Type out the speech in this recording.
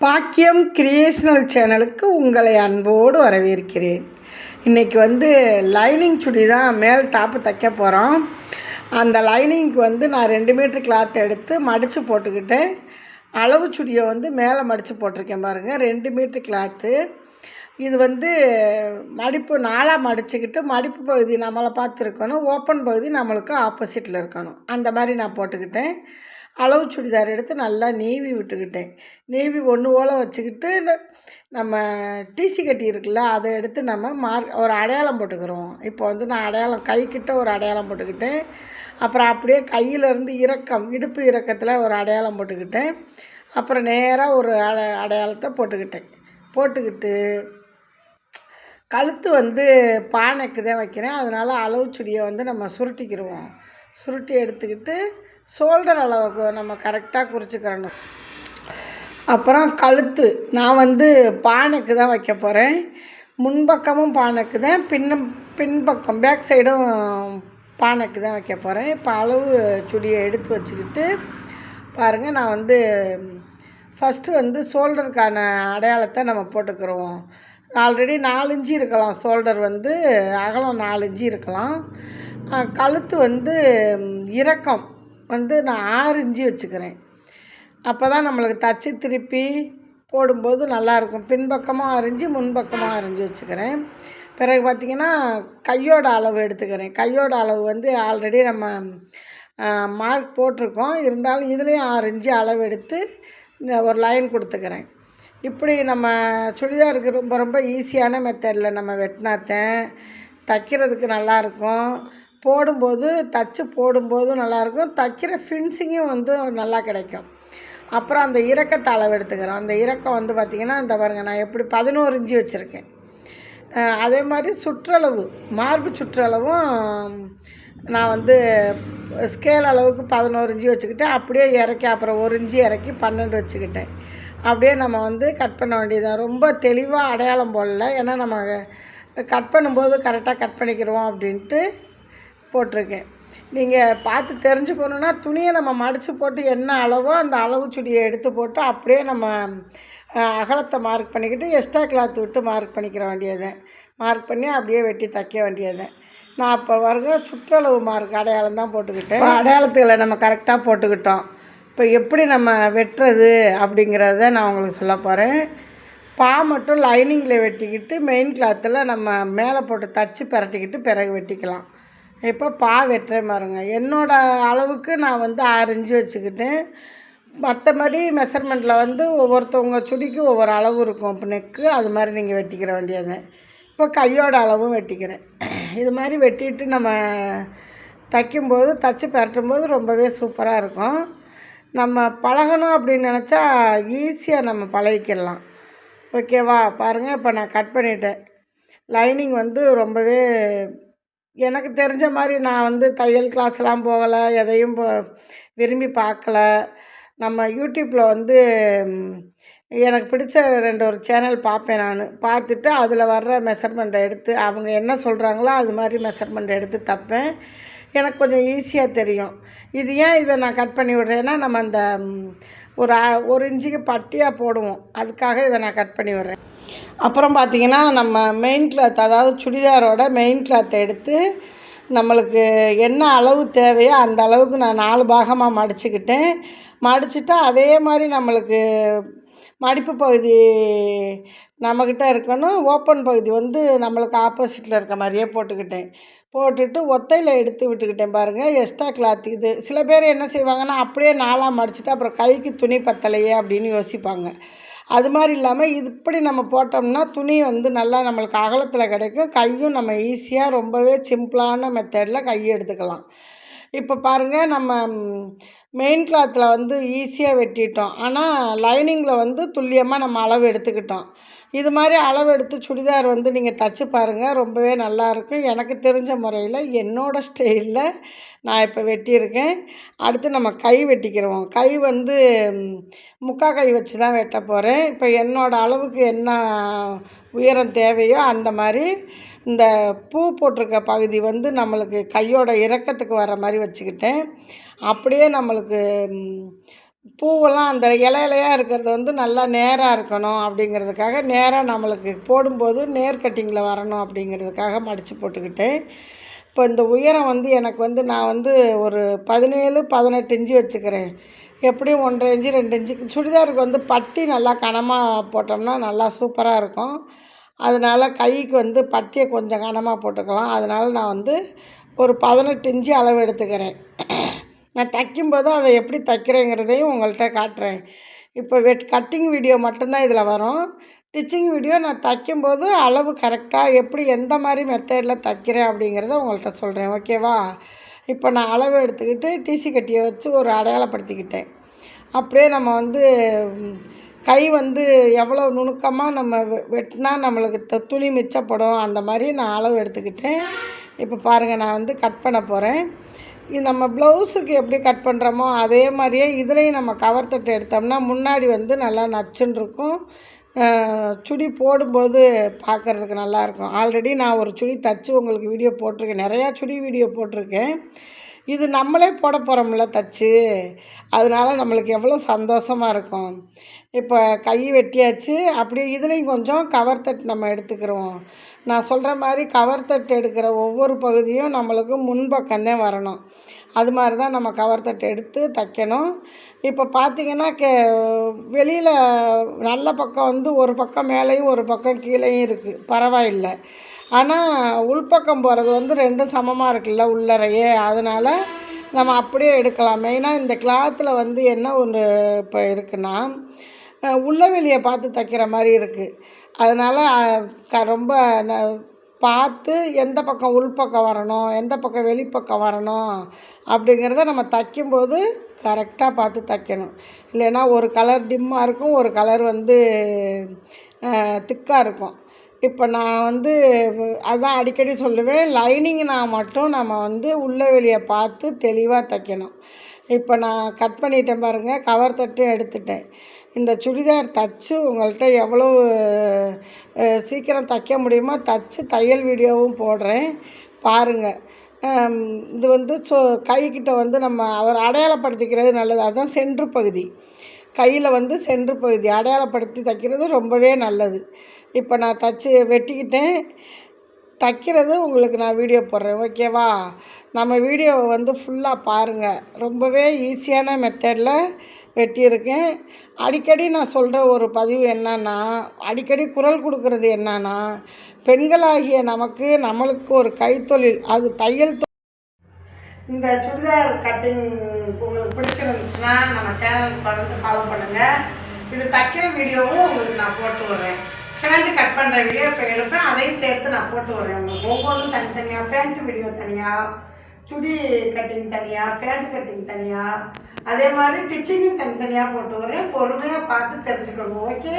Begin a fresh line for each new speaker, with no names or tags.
பாக்கியம் கிரியேஷனல் சேனலுக்கு உங்களை அன்போடு வரவேற்கிறேன். இன்றைக்கி லைனிங் சுடி தான் மேல் டாப்பு தைக்க போகிறோம். அந்த லைனிங்க்கு நான் 2 மீட்டர் கிளாத் எடுத்து மடித்து போட்டுக்கிட்டேன். அளவு சுடியை மேலே மடித்து போட்டிருக்கேன் பாருங்கள். 2 மீட்டர் கிளாத்து. இது மடிப்பு 4ஆக மடிச்சுக்கிட்டு மடிப்பு பகுதி நம்மளை பார்த்து இருக்கணும், ஓப்பன் பகுதி நம்மளுக்கு ஆப்போசிட்டில் இருக்கணும். அந்த மாதிரி நான் போட்டுக்கிட்டேன். அளவு சுடிதார் எடுத்து நல்லா நீவி விட்டுக்கிட்டேன். நீவி ஒன்று போல் வச்சுக்கிட்டு நம்ம டிசி கட்டி இருக்குல்ல, அதை எடுத்து நம்ம ஒரு அடையாளம் போட்டுக்கிறோம். இப்போ நான் அடையாளம் கைக்கிட்ட ஒரு அடையாளம் போட்டுக்கிட்டேன். அப்புறம் அப்படியே கையிலேருந்து இறக்கம், இடுப்பு இறக்கத்தில் ஒரு அடையாளம் போட்டுக்கிட்டேன். அப்புறம் நேராக ஒரு அடையாளத்தை போட்டுக்கிட்டு கழுத்து பானைக்கு தான் வைக்கிறேன். அதனால் அளவு சுடியை நம்ம சுருட்டிக்கிடுவோம். சுருட்டி எடுத்துக்கிட்டு ஷோல்டர் அளவுக்கு நம்ம கரெக்டாக குறிச்சிக்கிறணும். அப்புறம் கழுத்து நான் பானைக்கு தான் வைக்க போகிறேன். முன்பக்கமும் பானைக்கு தான், பின்பக்கம் பேக் சைடும் பானைக்கு தான் வைக்க போகிறேன். இப்போ அளவு சுடியை எடுத்து வச்சுக்கிட்டு பாருங்கள். நான் ஃபஸ்ட்டு ஷோல்டருக்கான அடையாளத்தை நம்ம போட்டுக்கிறோம். ஆல்ரெடி 4 இன்ச்சு இருக்கலாம். ஷோல்டர் அகலம் 4 இன்ச்சு இருக்கலாம். கழுத்து இறக்கம் நான் 6 இன்ச்சு வச்சுக்கிறேன். அப்போ தான் நம்மளுக்கு தச்சு திருப்பி போடும்போது நல்லாயிருக்கும். பின்பக்கமாக 6 இன்ச்சு, முன்பக்கமாக 6 இன்ச்சு வச்சுக்கிறேன். பிறகு பார்த்திங்கன்னா கையோட அளவு எடுத்துக்கிறேன். கையோட அளவு ஆல்ரெடி நம்ம மார்க் போட்டிருக்கோம். இருந்தாலும் இதுலேயும் 6 இன்ச்சு அளவு எடுத்து ஒரு லைன் கொடுத்துக்கிறேன். இப்படி நம்ம சுடிதாருக்கு ரொம்ப ரொம்ப ஈஸியான மெத்தடில் நம்ம வெட்டினாத்தேன் தைக்கிறதுக்கு நல்லாயிருக்கும். தச்சு போடும்போதும் நல்லாயிருக்கும். தைக்கிற ஃபினிஷிங்கும் நல்லா கிடைக்கும். அப்புறம் அந்த இறக்கத்தை அளவு எடுத்துக்கிறோம். அந்த இறக்கம் பார்த்திங்கன்னா இந்த பாருங்கள், நான் எப்படி 11 இன்ச்சு வச்சுருக்கேன். அதே மாதிரி சுற்றளவு, மார்பு சுற்றளவும் நான் ஸ்கேல் அளவுக்கு 11 இன்ச்சு வச்சுக்கிட்டேன். அப்படியே இறக்கி அப்புறம் 1 இன்ச்சு இறக்கி 12 வச்சுக்கிட்டேன். அப்படியே நம்ம கட் பண்ண வேண்டியதுதான். ரொம்ப தெளிவாக அடையாளம் போடல, ஏன்னா நம்ம கட் பண்ணும்போது கரெக்டாக கட் பண்ணிக்கிடுவோம் அப்படின்ட்டு போட்டிருக்கேன். நீங்கள் பார்த்து தெரிஞ்சுக்கணுன்னா துணியை நம்ம மடித்து போட்டு என்ன அளவோ அந்த அளவு சுடியை எடுத்து போட்டு அப்படியே நம்ம அகலத்தை மார்க் பண்ணிக்கிட்டு எக்ஸ்ட்ரா கிளாத் விட்டு மார்க் பண்ணிக்கிற வேண்டியதுதான். மார்க் பண்ணி அப்படியே வெட்டி தைக்க வேண்டியதுதான். நான் இப்போ சுற்றளவு மார்க் அடையாளம் தான் போட்டுக்கிட்டேன். அடையாளத்துகளை நம்ம கரெக்டாக போட்டுக்கிட்டோம். இப்போ எப்படி நம்ம வெட்டுறது அப்படிங்கிறத நான் உங்களுக்கு சொல்ல போகிறேன். மட்டும் லைனிங்கில் வெட்டிக்கிட்டு மெயின் கிளாத்தில் நம்ம மேலே போட்டு தச்சு பிரட்டிக்கிட்டு பிறகு வெட்டிக்கலாம். இப்போ வெட்டுறேன் பாருங்க. என்னோடய அளவுக்கு நான் 6 இன்ச்சு வச்சுக்கிட்டேன். மற்றபடி மெஷர்மெண்ட்டில் ஒவ்வொருத்தவங்க சுடிக்கு ஒவ்வொரு அளவு இருக்கும். இப்போ நெக்கு அது மாதிரி நீங்கள் வெட்டிக்கிற வேண்டியது. இப்போ கையோட அளவும் வெட்டிக்கிறேன். இது மாதிரி வெட்டிட்டு நம்ம தைக்கும்போது தச்சு பிரட்டும்போது ரொம்பவே சூப்பராக இருக்கும். நம்ம பழகணும் அப்படின்னு நினச்சா ஈஸியாக நம்ம பழகிக்கிடலாம். ஓகேவா? பாருங்கள், இப்போ நான் கட் பண்ணிட்டேன். லைனிங் ரொம்பவே எனக்கு தெரிஞ்ச மாதிரி நான் தையல் கிளாஸ்லாம் போகலை, எதையும் விரும்பி பார்க்கல. நம்ம யூடியூப்பில் எனக்கு பிடிச்ச ஒரு சேனல் பார்ப்பேன். நான் பார்த்துட்டு அதில் வர்ற மெஷர்மெண்ட்டை எடுத்து அவங்க என்ன சொல்கிறாங்களோ அது மாதிரி மெஷர்மெண்ட் எடுத்து தைப்பேன். எனக்கு கொஞ்சம் ஈஸியாக தெரியும். இது ஏன் இதை நான் கட் பண்ணி விடுறேன்னா, நம்ம அந்த ஒரு இன்ச்சுக்கு பட்டியாக போடுவோம், அதுக்காக இதை நான் கட் பண்ணி விடுறேன். அப்புறம் பார்த்திங்கன்னா நம்ம மெயின் கிளாத், அதாவது சுடிதாரோட மெயின் கிளாத்தை எடுத்து நம்மளுக்கு என்ன அளவு தேவையோ அந்த அளவுக்கு நான் 4 பாகமாக மடிச்சுக்கிட்டேன். மடிச்சுட்டு அதே மாதிரி நம்மளுக்கு மடிப்பு பகுதி நம்மக்கிட்ட இருக்கணும். ஓப்பன் பகுதி நம்மளுக்கு ஆப்போசிட்டில் இருக்க மாதிரியே போட்டுட்டு ஒத்தையில் எடுத்து விட்டுக்கிட்டேன் பாருங்கள். எக்ஸ்ட்ரா கிளாத் இது சில பேர் என்ன செய்வாங்கன்னா, அப்படியே 4ஆக மடிச்சுட்டு அப்புறம் கைக்கு துணி பத்தலையே அப்படின்னு யோசிப்பாங்க. அது மாதிரி இல்லாமல் இப்படி நம்ம போட்டோம்னா துணி நல்லா நம்மளுக்கு அகலத்தில் கிடைக்கும். கையும் நம்ம ஈஸியாக ரொம்பவே சிம்பிளான மெத்தடில் கையை எடுத்துக்கலாம். இப்போ பாருங்கள், நம்ம மெயின் கிளாத்தில் ஈஸியாக வெட்டிட்டோம். ஆனால் லைனிங்கில் துல்லியமாக நம்ம அளவு எடுத்துக்கிட்டோம். இது மாதிரி அளவு எடுத்து சுடிதார் நீங்கள் தச்சு பாருங்கள், ரொம்பவே நல்லாயிருக்கும். எனக்கு தெரிஞ்ச முறையில் என்னோடய ஸ்டைலில் நான் இப்போ வெட்டியிருக்கேன். அடுத்து நம்ம கை வெட்டிக்கிறோம். கை முக்கால் கை வச்சு தான் வெட்ட போகிறேன். இப்போ என்னோடய அளவுக்கு என்ன உயரம் தேவையோ அந்த மாதிரி இந்த பூ போட்டிருக்க பகுதி நம்மளுக்கு கையோட இறக்கத்துக்கு வர மாதிரி வச்சுக்கிட்டேன். அப்படியே நம்மளுக்கு பூவெல்லாம் அந்த இலையாக இருக்கிறது வந்து நல்லா நேராக இருக்கணும் அப்படிங்கிறதுக்காக, நேராக நம்மளுக்கு போடும்போது நேர் கட்டிங்கில் வரணும் அப்படிங்கிறதுக்காக மடித்து போட்டுக்கிட்டேன். இப்போ இந்த உயரம் வந்து எனக்கு வந்து நான் வந்து ஒரு 17, 18 இன்ச்சு வச்சுக்கிறேன். எப்படியும் 1 1/2 இன்ச்சு 2 இன்ச்சு சுடிதாருக்கு வந்து பட்டி நல்லா கனமாக போட்டோம்னா நல்லா சூப்பராக இருக்கும். அதனால் கைக்கு வந்து பட்டியை கொஞ்சம் கனமாக போட்டுக்கலாம். அதனால் நான் வந்து ஒரு 18 இன்ச்சு அளவு எடுத்துக்கிறேன். நான் தைக்கும்போது அதை எப்படி தைக்கிறேங்கிறதையும் உங்கள்கிட்ட காட்டுறேன். இப்போ கட்டிங் வீடியோ மட்டும்தான் இதில் வரும். ஸ்டிச்சிங் வீடியோ நான் தைக்கும்போது அளவு கரெக்டாக எப்படி எந்த மாதிரி மெத்தடில் தைக்கிறேன் அப்படிங்கிறத உங்கள்கிட்ட சொல்கிறேன். ஓகேவா? இப்போ நான் அளவு எடுத்துக்கிட்டு டிசி கட்டியை வச்சு ஒரு அடையாளப்படுத்திக்கிட்டேன். அப்படியே நம்ம வந்து கை வந்து எவ்வளோ நுணுக்கமாக நம்ம வெட்டினா நம்மளுக்கு துணி மிச்சப்படும், அந்த மாதிரி நான் அளவு எடுத்துக்கிட்டேன். இப்போ பாருங்கள், நான் வந்து கட் பண்ண போகிறேன். இது நம்ம ப்ளவுஸுக்கு எப்படி கட் பண்ணுறோமோ அதே மாதிரியே இதுலேயும் நம்ம கவர் தட்டு எடுத்தோம்னா முன்னாடி வந்து நல்லா நச்சுன்னு இருக்கும். சுடி போடும்போது பார்க்குறதுக்கு நல்லாயிருக்கும். ஆல்ரெடி நான் ஒரு சுடி தச்சு உங்களுக்கு வீடியோ போட்டிருக்கேன். நிறையா சுடி வீடியோ போட்டிருக்கேன். இது நம்மளே போட போகிறோம்ல தச்சு, அதனால் நம்மளுக்கு எவ்வளோ சந்தோஷமாக இருக்கும். இப்போ கை வெட்டியாச்சு. அப்படி இதுலேயும் கொஞ்சம் கவர் தட்டு நம்ம எடுத்துக்கிறோம். நான் சொல்கிற மாதிரி கவர் தட்டு எடுக்கிற ஒவ்வொரு பகுதியும் நம்மளுக்கு முன்பக்கம்தான் வரணும். அது மாதிரி தான் நம்ம கவர் தட்டு எடுத்து தைக்கணும். இப்போ பார்த்திங்கன்னா வெளியில் நல்ல பக்கம் வந்து ஒரு பக்கம் மேலேயும் ஒரு பக்கம் கீழேயும் இருக்குது, பரவாயில்லை. ஆனால் உள்பக்கம் போகிறது வந்து ரெண்டும் சமமாக இருக்குல்ல உள்ளறையே, அதனால் நம்ம அப்படியே எடுக்கலாம். மெயினாக இந்த கிளாத்தில் வந்து என்ன ஒன்று இப்போ இருக்குன்னா, உள்ள வெளியை பார்த்து தைக்கிற மாதிரி இருக்குது. அதனால் ரொம்ப பார்த்து எந்த பக்கம் உள்பக்கம் வரணும், எந்த பக்கம் வெளிப்பக்கம் வரணும் அப்படிங்கிறத நம்ம தைக்கும்போது கரெக்டாக பார்த்து தைக்கணும். இல்லைன்னா ஒரு கலர் டிம்மாக இருக்கும், ஒரு கலர் வந்து திக்காக இருக்கும். இப்போ நான் வந்து அதான் அடிக்கடி சொல்லுவேன், லைனிங்னா மட்டும் நம்ம வந்து உள்ள வெளியை பார்த்து தெளிவாக தைக்கணும். இப்போ நான் கட் பண்ணிட்டேன் பாருங்கள், கவர் தட்டும் எடுத்துட்டேன். இந்த சுடிதார் தச்சு உங்கள்கிட்ட எவ்வளோ சீக்கிரம் தைக்க முடியுமோ தச்சு தையல் வீடியோவும் போடுறேன், பாருங்கள். இது வந்து கைக்கிட்ட வந்து நம்ம அவர் அடையாளப்படுத்திக்கிறது நல்லது. அதுதான் சென்ட்ரு பகுதி. கையில் வந்து சென்ட்ரு பகுதி அடையாளப்படுத்தி தைக்கிறது ரொம்பவே நல்லது. இப்போ நான் தச்சு வெட்டிக்கிட்டேன். தைக்கிறது உங்களுக்கு நான் வீடியோ போடுறேன், ஓகேவா? நம்ம வீடியோவை வந்து ஃபுல்லாக பாருங்கள். ரொம்பவே ஈஸியான மெத்தடில் வெட்டியிருக்கேன். அடிக்கடி நான் சொல்கிற ஒரு பதிவு என்னன்னா, அடிக்கடி குரல் கொடுக்கறது என்னன்னா, பெண்களாகிய நம்மளுக்கு ஒரு கைத்தொழில், அது தையல். இந்த சுடிதார் கட்டிங் உங்களுக்கு பிடிச்சிருந்துச்சுன்னா நம்ம சேனலுக்கு தொடர்ந்து ஃபாலோ பண்ணுங்கள். இது தைக்கிற வீடியோவும் உங்களுக்கு நான் போட்டு வரேன். பேண்ட்டு கட் பண்ணுற வீடியோ இப்போ எடுப்பேன், அதையும் சேர்த்து நான் போட்டு வரேன் உங்களுக்கு. ஒவ்வொன்றும் தனித்தனியாக, பேண்ட்டு வீடியோ தனியாக, சுடி கட்டிங் தனியாக, பேண்ட் கட்டிங் தனியாக, அதே மாதிரி டிச்சிங்கும் தனித்தனியாக போட்டு வரேன். பொறுமையாக பார்த்து தெரிஞ்சுக்கோங்க, ஓகே?